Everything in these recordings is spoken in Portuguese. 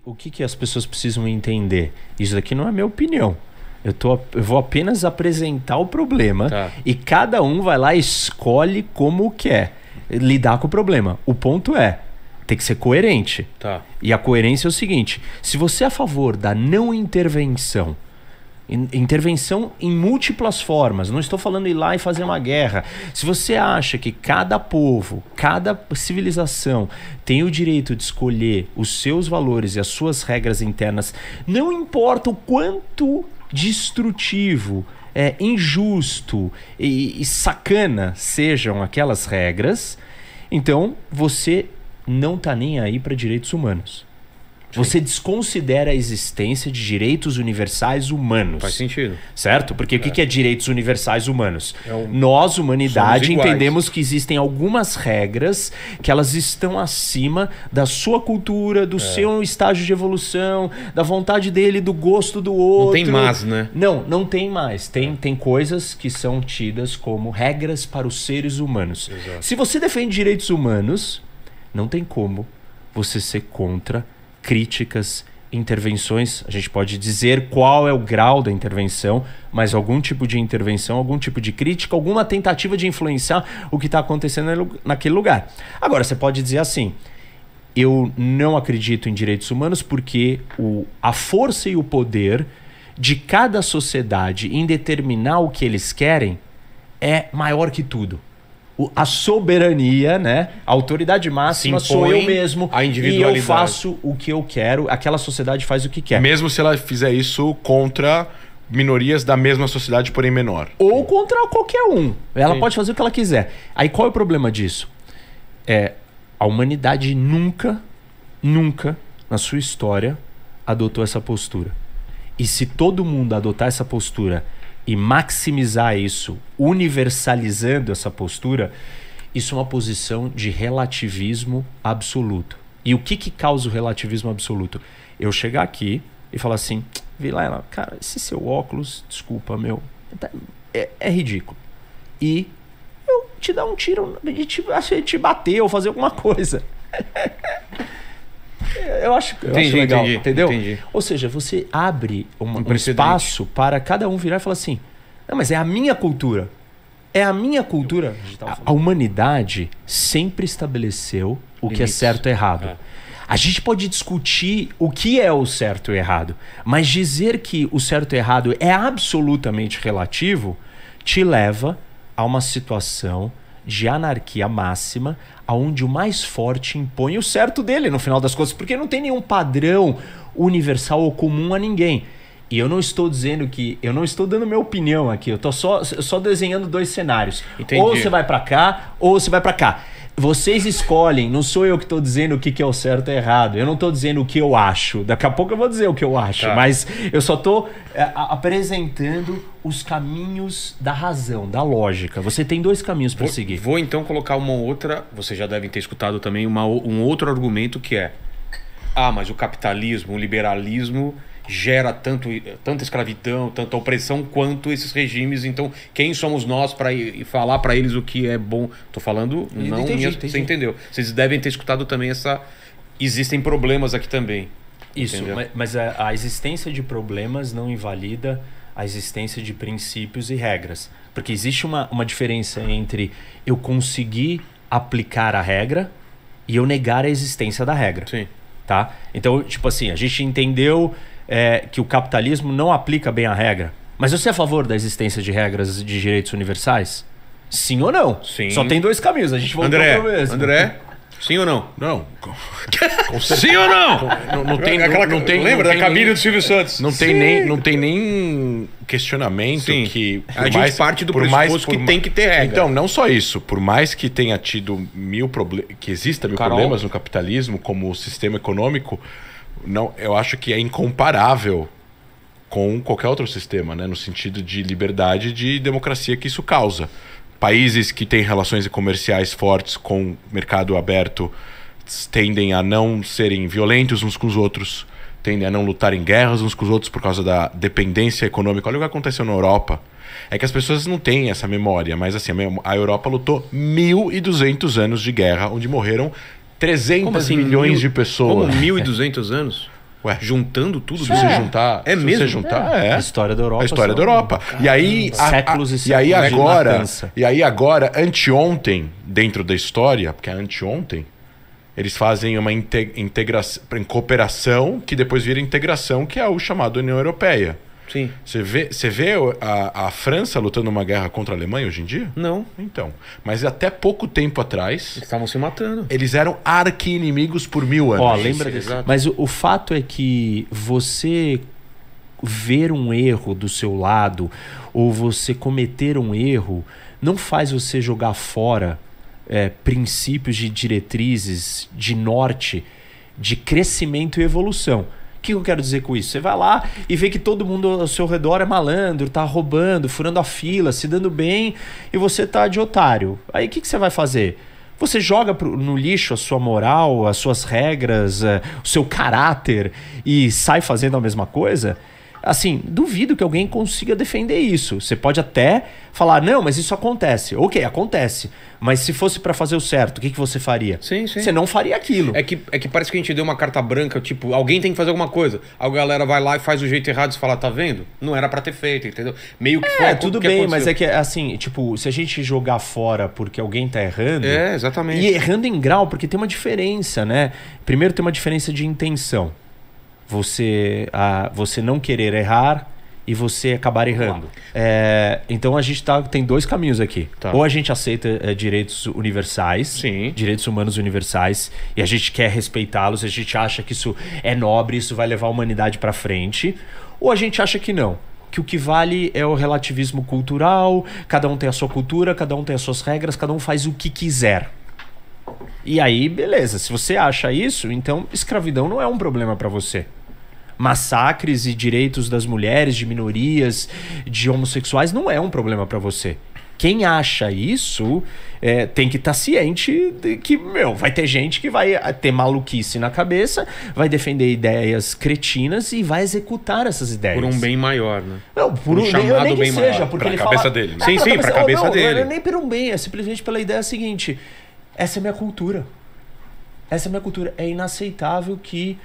O que as pessoas precisam entender? Isso daqui não é minha opinião. Eu vou apenas apresentar o problema, e cada um vai lá e escolhe como quer lidar com o problema. O ponto é, tem que ser coerente. E a coerência é o seguinte: se você é a favor da não intervenção, intervenção em múltiplas formas, não estou falando ir lá e fazer uma guerra. Se você acha que cada povo, cada civilização tem o direito de escolher os seus valores e as suas regras internas, não importa o quanto destrutivo, injusto e sacana sejam aquelas regras, então você não está nem aí para direitos humanos. Você desconsidera a existência de direitos universais humanos. Faz sentido. Certo? Porque o que é direitos universais humanos? Nós, humanidade, entendemos que existem algumas regras que elas estão acima da sua cultura, do seu estágio de evolução, da vontade dele, do gosto do outro. Não tem mais, né? Não tem mais. Tem coisas que são tidas como regras para os seres humanos. Exato. Se você defende direitos humanos, não tem como você ser contra críticas, intervenções. A gente pode dizer qual é o grau da intervenção, mas algum tipo de intervenção, algum tipo de crítica, alguma tentativa de influenciar o que está acontecendo naquele lugar. Agora, você pode dizer assim: eu não acredito em direitos humanos porque a força e o poder de cada sociedade em determinar o que eles querem é maior que tudo. A soberania, né? A autoridade máxima sou eu mesmo, a individualidade. E eu faço o que eu quero, aquela sociedade faz o que quer. Mesmo se ela fizer isso contra minorias da mesma sociedade, porém menor. Ou contra qualquer um. Ela pode fazer o que ela quiser. Aí qual é o problema disso? A humanidade nunca, na sua história, adotou essa postura. E se todo mundo adotar essa postura e maximizar isso, universalizando essa postura, isso é uma posição de relativismo absoluto. E o que causa o relativismo absoluto? Eu chegar aqui e falar assim, Vilela, cara, esse seu óculos, desculpa, meu, é ridículo. E eu te dar um tiro, te bater ou fazer alguma coisa. Eu acho legal, entendeu? Entendi. Ou seja, você abre um espaço para cada um virar e falar assim: não, mas é a minha cultura. É a minha cultura. A humanidade sempre estabeleceu o que é certo e errado. A gente pode discutir o que é o certo e errado, mas dizer que o certo e errado é absolutamente relativo te leva a uma situação de anarquia máxima, onde o mais forte impõe o certo dele no final das contas, porque não tem nenhum padrão universal ou comum a ninguém. E eu não estou dizendo que... Eu não estou dando minha opinião aqui, eu estou só desenhando dois cenários. Entendi. Ou você vai para cá, ou você vai para cá. Vocês escolhem, não sou eu que estou dizendo o que é o certo e errado. Eu não estou dizendo o que eu acho. Daqui a pouco eu vou dizer o que eu acho. Mas eu só estou apresentando os caminhos da razão, da lógica. Você tem dois caminhos para seguir. Vou então colocar uma outra... Vocês já devem ter escutado também um outro argumento que é: mas o capitalismo, o liberalismo gera tanta escravidão, tanta opressão quanto esses regimes. Então, quem somos nós para falar para eles o que é bom? Tô falando, entendi. Você entendeu? Vocês devem ter escutado também existem problemas aqui também. Isso, mas a existência de problemas não invalida a existência de princípios e regras. Porque existe uma diferença entre eu conseguir aplicar a regra e eu negar a existência da regra. Sim. Tá? Então, tipo assim, a gente entendeu que o capitalismo não aplica bem a regra. Mas você é a favor da existência de regras de direitos universais? Sim ou não? Sim. Só tem dois caminhos, a gente voltou pro mesmo. André, sim ou não? Não. Sim ou não? Não tem. Lembra da cabine do Silvio Santos? Não tem nem questionamento que... A gente parte do pressuposto que tem que ter regra. Então, não só isso. Por mais que tenha tido que exista mil problemas no capitalismo como o sistema econômico, eu acho que é incomparável com qualquer outro sistema, né? No sentido de liberdade e de democracia que isso causa. Países que têm relações comerciais fortes com mercado aberto tendem a não serem violentos uns com os outros, tendem a não lutar em guerras uns com os outros por causa da dependência econômica. Olha o que aconteceu na Europa. É que as pessoas não têm essa memória, mas assim, a Europa lutou 1.200 anos de guerra, onde morreram 300 milhões de pessoas. Como 1.200 anos? Ué, juntando tudo. Se você juntar... É mesmo? Você juntar, A história da Europa. A história da Europa. Caramba, e aí... séculos e e aí séculos agora... de E aí agora, anteontem, dentro da história, porque é anteontem, eles fazem uma integração, cooperação, que depois vira integração, que é o chamado União Europeia. Sim. Você vê a França lutando uma guerra contra a Alemanha hoje em dia? Não. Então. Mas até pouco tempo atrás... Eles estavam se matando. Eles eram arqui-inimigos por 1000 anos. Ó, lembra disso? Mas o fato é que você ver um erro do seu lado ou você cometer um erro não faz você jogar fora princípios de diretrizes, de norte, de crescimento e evolução. O que eu quero dizer com isso? Você vai lá e vê que todo mundo ao seu redor é malandro, tá roubando, furando a fila, se dando bem, e você tá de otário. Aí o que você vai fazer? Você joga no lixo a sua moral, as suas regras, o seu caráter e sai fazendo a mesma coisa? Assim, duvido que alguém consiga defender isso. Você pode até falar, não, mas isso acontece. Ok, acontece. Mas se fosse pra fazer o certo, o que você faria? Sim, sim. Você não faria aquilo. É que parece que a gente deu uma carta branca, tipo, alguém tem que fazer alguma coisa. A galera vai lá e faz o jeito errado e fala, tá vendo? Não era pra ter feito, entendeu? Meio que foi tudo que bem, aconteceu. mas é que assim, tipo, se a gente jogar fora porque alguém tá errando... exatamente. E errando em grau, porque tem uma diferença, né? Primeiro tem uma diferença de intenção. Você não querer errar e você acabar errando. Então a gente tem dois caminhos aqui. Tá. Ou a gente aceita direitos universais, sim, direitos humanos universais, e a gente quer respeitá-los, a gente acha que isso é nobre, isso vai levar a humanidade para frente, ou a gente acha que não. Que o que vale é o relativismo cultural, cada um tem a sua cultura, cada um tem as suas regras, cada um faz o que quiser. E aí, beleza, se você acha isso, então escravidão não é um problema para você. Massacres e direitos das mulheres, de minorias, de homossexuais não é um problema para você. Quem acha isso tem que estar ciente de que, vai ter gente que vai ter maluquice na cabeça, vai defender ideias cretinas e vai executar essas ideias. Por um bem maior, né? Não, por um chamado nem que bem seja, maior. porque pra ele cabeça fala... dele. Sim, pra cabeça dele. Não é nem por um bem, é simplesmente pela ideia seguinte: essa é minha cultura. Essa é minha cultura. É inaceitável que...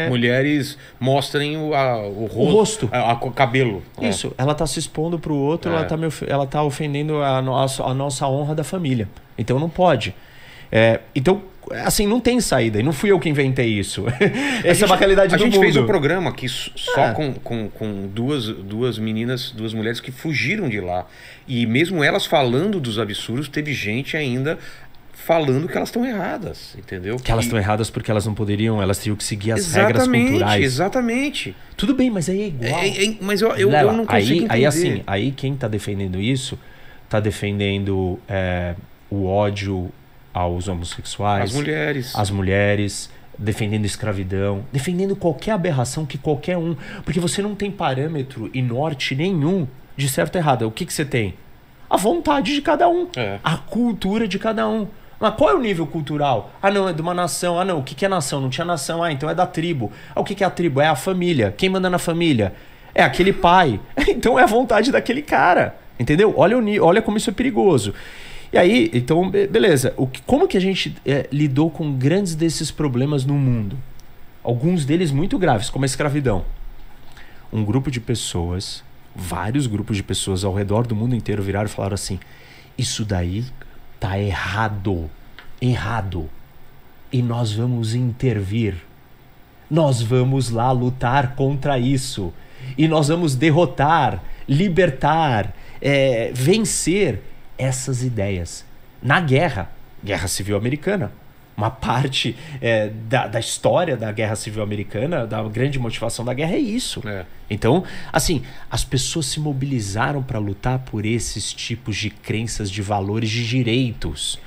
mulheres mostrem o rosto. O cabelo. Isso, ela tá se expondo pro outro, ela tá ofendendo a nossa honra da família. Então não pode. Então, assim, não tem saída. E não fui eu que inventei isso. Essa é uma realidade do mundo. A gente fez um programa aqui só com duas meninas, duas mulheres que fugiram de lá. E mesmo elas falando dos absurdos, teve gente ainda... falando que elas estão erradas, entendeu? Que elas estão erradas porque elas não poderiam, elas teriam que seguir as regras culturais. Exatamente. Tudo bem, mas aí é igual. Mas eu não consigo entender. Aí assim, aí quem está defendendo isso, está defendendo o ódio aos homossexuais, as mulheres, defendendo escravidão, defendendo qualquer aberração que qualquer um, porque você não tem parâmetro e norte nenhum de certo e errado. O que você tem? A vontade de cada um, a cultura de cada um. Mas qual é o nível cultural? Ah, não, é de uma nação. Ah, não, o que é nação? Não tinha nação. Ah, então é da tribo. Ah, o que é a tribo? É a família. Quem manda na família? É aquele pai. Então é a vontade daquele cara. Entendeu? Olha como isso é perigoso. E aí, então, beleza. Como que a gente lidou com grandes desses problemas no mundo? Alguns deles muito graves, como a escravidão. Um grupo de pessoas, vários grupos de pessoas ao redor do mundo inteiro viraram e falaram assim: isso daí tá errado. Errado. E nós vamos intervir. Nós vamos lá lutar contra isso. E nós vamos derrotar, libertar, vencer essas ideias. Na Guerra Civil Americana. Uma parte da história da Guerra Civil Americana, da grande motivação da guerra é isso. Então, assim, as pessoas se mobilizaram para lutar por esses tipos de crenças, de valores, de direitos.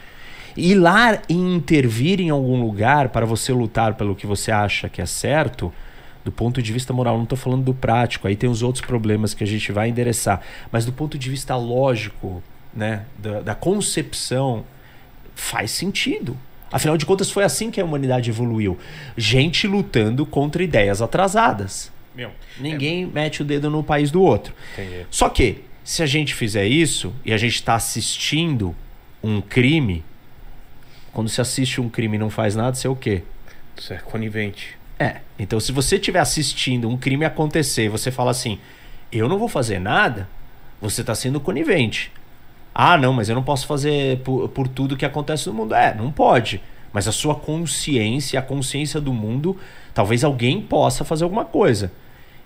Ir lá e intervir em algum lugar para você lutar pelo que você acha que é certo, do ponto de vista moral, não estou falando do prático, aí tem os outros problemas que a gente vai endereçar, mas do ponto de vista lógico, né, da concepção, faz sentido. Afinal de contas, foi assim que a humanidade evoluiu. Gente lutando contra ideias atrasadas. Ninguém mete o dedo no país do outro. Entendi. Só que, se a gente fizer isso, e a gente está assistindo um crime, quando se assiste um crime e não faz nada, você é o quê? Você é conivente. Então se você estiver assistindo um crime acontecer e você fala assim, eu não vou fazer nada, você está sendo conivente. Ah, não, mas eu não posso fazer por tudo que acontece no mundo. Não pode. Mas a sua consciência, a consciência do mundo, talvez alguém possa fazer alguma coisa.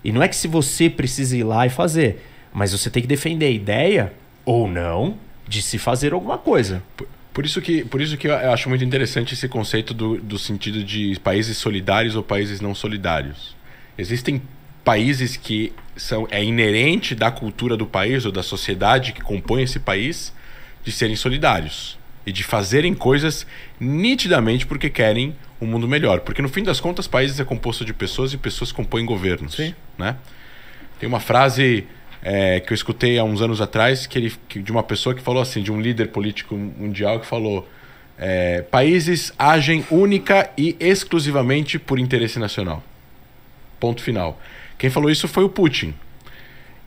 E não é que se você precisa ir lá e fazer, mas você tem que defender a ideia, ou não, de se fazer alguma coisa. Por isso que eu acho muito interessante esse conceito do sentido de países solidários ou países não solidários. Existem países que é inerente da cultura do país ou da sociedade que compõe esse país de serem solidários e de fazerem coisas nitidamente porque querem um mundo melhor. Porque no fim das contas, países é composto de pessoas e pessoas compõem governos. Sim. Né? Tem uma frase que eu escutei há uns anos atrás de uma pessoa que falou assim, de um líder político mundial que falou países agem única e exclusivamente por interesse nacional. Ponto final. Quem falou isso foi o Putin.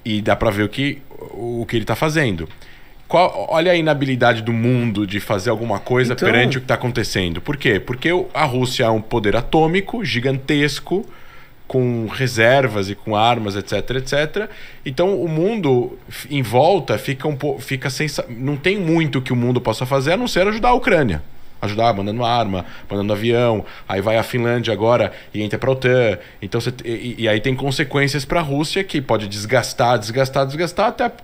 E dá pra ver o que ele está fazendo. Olha a inabilidade do mundo de fazer alguma coisa perante o que está acontecendo. Por quê? Porque a Rússia é um poder atômico gigantesco, com reservas e com armas, etc, etc. Então o mundo em volta fica sem... Não tem muito que o mundo possa fazer a não ser ajudar a Ucrânia. Ajudar, mandando arma, mandando avião. Aí vai a Finlândia agora e entra para a OTAN. Então e aí tem consequências para a Rússia que pode desgastar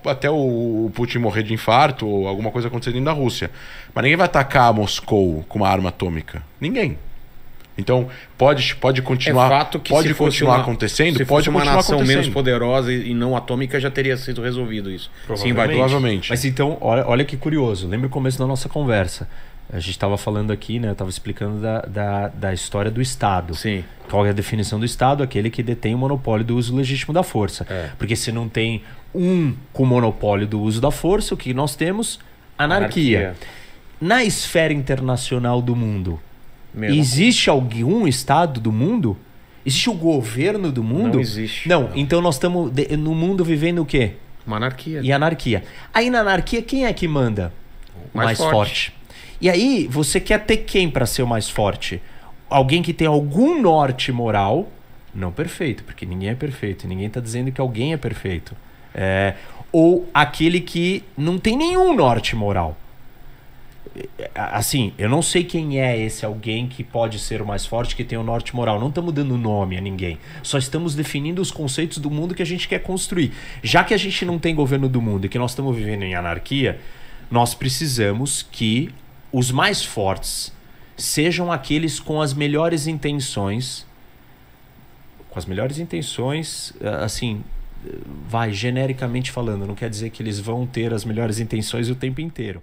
até o Putin morrer de infarto ou alguma coisa acontecer dentro da Rússia. Mas ninguém vai atacar Moscou com uma arma atômica. Ninguém. Então pode continuar, fato que pode continuar acontecendo. Se pode fosse uma continuar nação acontecendo. menos poderosa e não atômica, já teria sido resolvido isso. Provavelmente. Mas então, olha que curioso. Lembra o começo da nossa conversa? A gente estava falando aqui, né? Eu estava explicando da história do Estado. Sim. Qual é a definição do Estado? Aquele que detém o monopólio do uso legítimo da força. Porque se não tem um com monopólio do uso da força, o que nós temos? Anarquia. Na esfera internacional do mundo, existe algum Estado do mundo? Existe o governo do mundo? Não existe. Não. Então nós estamos no mundo vivendo o quê? Uma anarquia. E anarquia. Aí na anarquia, quem é que manda? O mais forte. E aí, você quer ter quem para ser o mais forte? Alguém que tem algum norte moral, não perfeito, porque ninguém é perfeito. Ninguém está dizendo que alguém é perfeito. Ou aquele que não tem nenhum norte moral. Assim, eu não sei quem é esse alguém que pode ser o mais forte, que tem o norte moral. Não estamos dando nome a ninguém. Só estamos definindo os conceitos do mundo que a gente quer construir. Já que a gente não tem governo do mundo e que nós estamos vivendo em anarquia, nós precisamos que os mais fortes sejam aqueles com as melhores intenções. Com as melhores intenções, assim, genericamente falando, não quer dizer que eles vão ter as melhores intenções o tempo inteiro.